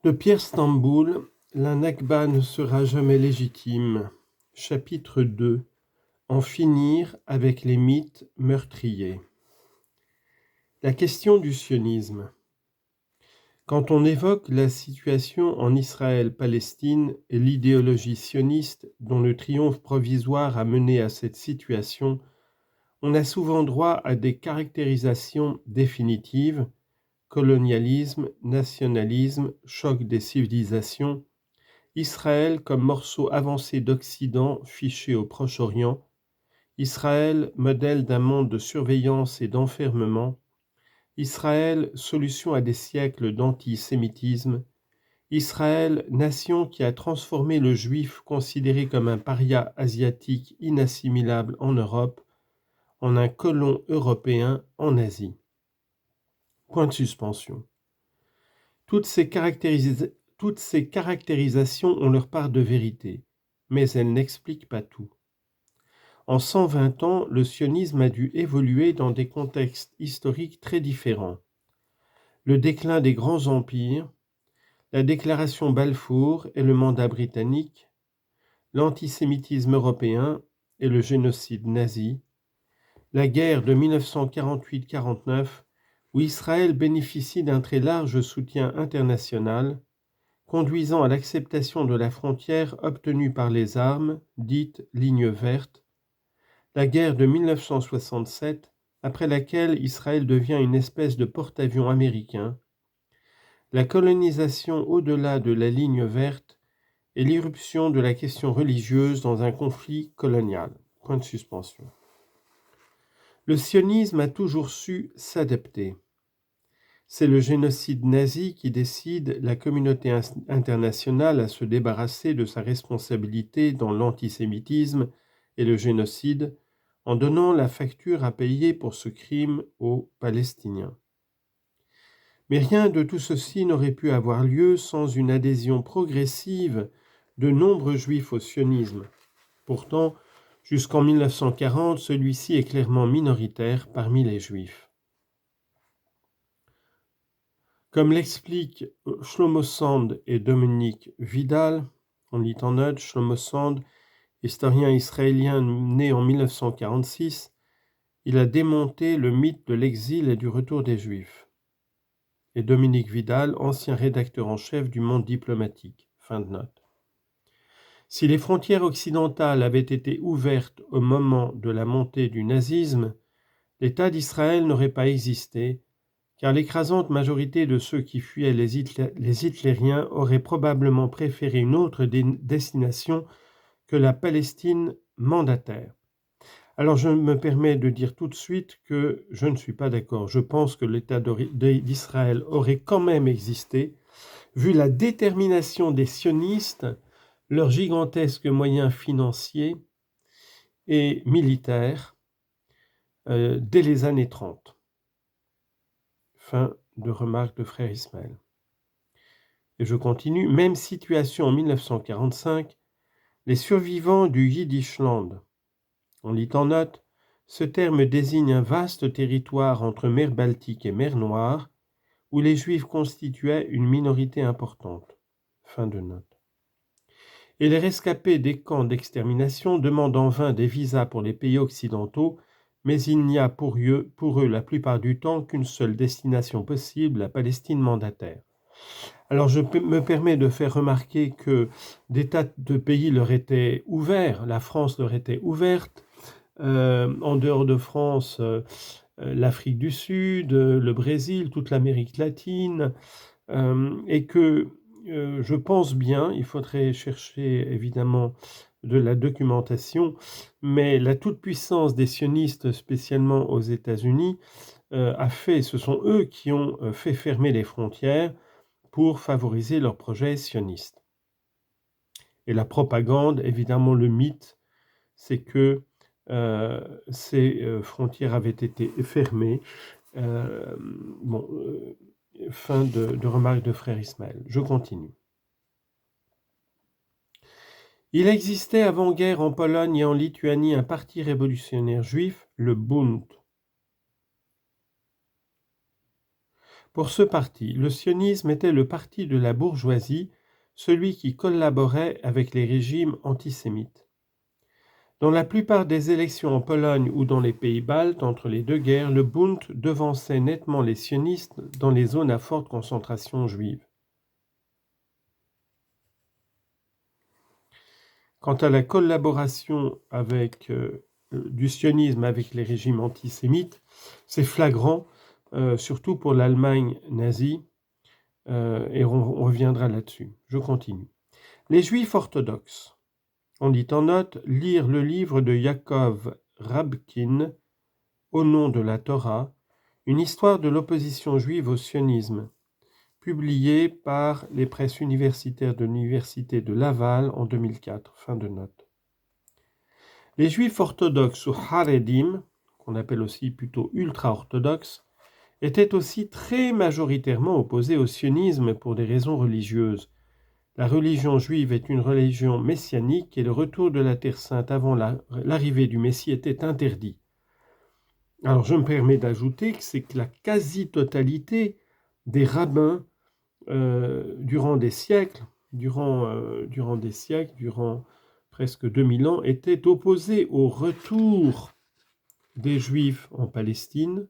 De Pierre Stamboul, la Nakba ne sera jamais légitime. Chapitre 2. En finir avec les mythes meurtriers. La question du sionisme. Quand on évoque la situation en Israël-Palestine et l'idéologie sioniste dont le triomphe provisoire a mené à cette situation, on a souvent droit à des caractérisations définitives: colonialisme, nationalisme, choc des civilisations, Israël comme morceau avancé d'Occident fiché au Proche-Orient, Israël modèle d'un monde de surveillance et d'enfermement, Israël solution à des siècles d'antisémitisme, Israël nation qui a transformé le juif considéré comme un paria asiatique inassimilable en Europe en un colon européen en Asie. Point de suspension. Toutes ces caractérisations ont leur part de vérité, mais elles n'expliquent pas tout. En 120 ans, le sionisme a dû évoluer dans des contextes historiques très différents. Le déclin des grands empires, la déclaration Balfour et le mandat britannique, l'antisémitisme européen et le génocide nazi, la guerre de 1948-49, où Israël bénéficie d'un très large soutien international, conduisant à l'acceptation de la frontière obtenue par les armes, dite ligne verte, la guerre de 1967, après laquelle Israël devient une espèce de porte-avions américain, la colonisation au-delà de la ligne verte et l'irruption de la question religieuse dans un conflit colonial. Point de suspension. Le sionisme a toujours su s'adapter. C'est le génocide nazi qui décide la communauté internationale à se débarrasser de sa responsabilité dans l'antisémitisme et le génocide en donnant la facture à payer pour ce crime aux Palestiniens. Mais rien de tout ceci n'aurait pu avoir lieu sans une adhésion progressive de nombreux juifs au sionisme. Pourtant, jusqu'en 1940, celui-ci est clairement minoritaire parmi les juifs. Comme l'expliquent Shlomo Sand et Dominique Vidal, on lit en note, Shlomo Sand, historien israélien né en 1946, il a démonté le mythe de l'exil et du retour des Juifs. Et Dominique Vidal, ancien rédacteur en chef du Monde diplomatique. Fin de note. Si les frontières occidentales avaient été ouvertes au moment de la montée du nazisme, l'État d'Israël n'aurait pas existé, car l'écrasante majorité de ceux qui fuyaient les hitlériens auraient probablement préféré une autre destination que la Palestine mandataire. Alors je me permets de dire tout de suite que je ne suis pas d'accord. Je pense que l'État d'Israël aurait quand même existé, vu la détermination des sionistes, leurs gigantesques moyens financiers et militaires dès les années 30. Fin de remarque de frère Ismaël. Et je continue, même situation en 1945, les survivants du Yiddishland. On lit en note, ce terme désigne un vaste territoire entre mer Baltique et mer Noire, où les Juifs constituaient une minorité importante. Fin de note. Et les rescapés des camps d'extermination demandent en vain des visas pour les pays occidentaux, mais il n'y a pour eux la plupart du temps qu'une seule destination possible, la Palestine mandataire. Alors je me permets de faire remarquer que des tas de pays leur étaient ouverts, la France leur était ouverte, en dehors de France, l'Afrique du Sud, le Brésil, toute l'Amérique latine, et que je pense bien, il faudrait chercher évidemment de la documentation, mais la toute-puissance des sionistes, spécialement aux États-Unis, ce sont eux qui ont fait fermer les frontières pour favoriser leur projet sioniste. Et la propagande, évidemment le mythe, c'est que ces frontières avaient été fermées. Fin de remarque de frère Ismaël. Je continue. Il existait avant-guerre en Pologne et en Lituanie un parti révolutionnaire juif, le Bund. Pour ce parti, le sionisme était le parti de la bourgeoisie, celui qui collaborait avec les régimes antisémites. Dans la plupart des élections en Pologne ou dans les pays baltes entre les deux guerres, le Bund devançait nettement les sionistes dans les zones à forte concentration juive. Quant à la collaboration du sionisme avec les régimes antisémites, c'est flagrant, surtout pour l'Allemagne nazie, et on reviendra là-dessus. Je continue. Les Juifs orthodoxes. On dit en note lire le livre de Yaakov Rabkin, Au nom de la Torah, une histoire de l'opposition juive au sionisme, publié par les presses universitaires de l'Université de Laval en 2004. Fin de note. Les Juifs orthodoxes ou Haredim, qu'on appelle aussi plutôt ultra-orthodoxes, étaient aussi très majoritairement opposés au sionisme pour des raisons religieuses. La religion juive est une religion messianique et le retour de la Terre Sainte avant l'arrivée du Messie était interdit. Alors je me permets d'ajouter que c'est que la quasi-totalité des rabbins durant presque 2000 ans, étaient opposés au retour des Juifs en Palestine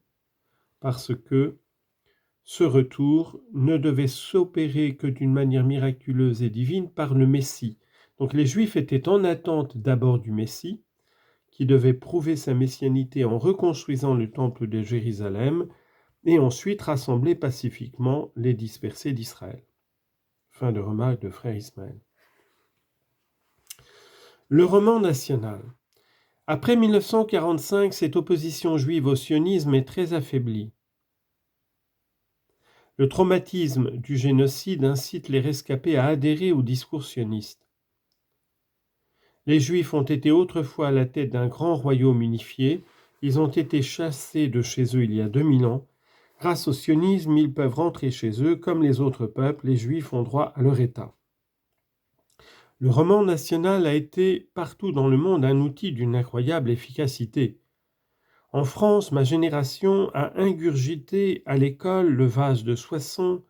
parce que ce retour ne devait s'opérer que d'une manière miraculeuse et divine par le Messie. Donc les Juifs étaient en attente d'abord du Messie, qui devait prouver sa messianité en reconstruisant le temple de Jérusalem, et ensuite rassembler pacifiquement les dispersés d'Israël. Fin de remarque de frère Ismaël. Le roman national. Après 1945, cette opposition juive au sionisme est très affaiblie. Le traumatisme du génocide incite les rescapés à adhérer au discours sioniste. Les Juifs ont été autrefois à la tête d'un grand royaume unifié. Ils ont été chassés de chez eux il y a 2000 ans. Grâce au sionisme, ils peuvent rentrer chez eux. Comme les autres peuples, les Juifs ont droit à leur État. Le roman national a été partout dans le monde un outil d'une incroyable efficacité. En France, ma génération a ingurgité à l'école le vase de Soissons,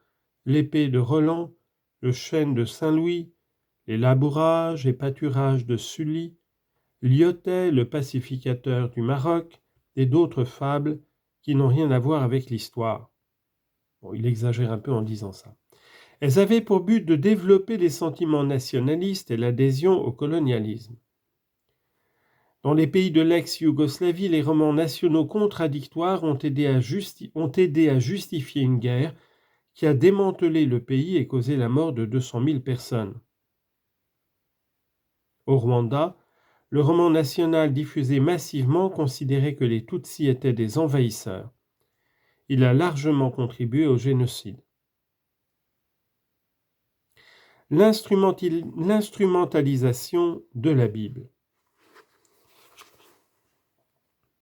l'épée de Roland, le chêne de Saint-Louis, les labourages et pâturages de Sully, Lyotet, le pacificateur du Maroc, et d'autres fables qui n'ont rien à voir avec l'histoire. Bon, il exagère un peu en disant ça. Elles avaient pour but de développer les sentiments nationalistes et l'adhésion au colonialisme. Dans les pays de l'ex-Yougoslavie, les romans nationaux contradictoires ont aidé à justifier une guerre qui a démantelé le pays et causé la mort de 200 000 personnes. Au Rwanda, le roman national diffusé massivement considérait que les Tutsis étaient des envahisseurs. Il a largement contribué au génocide. L'instrumentalisation de la Bible.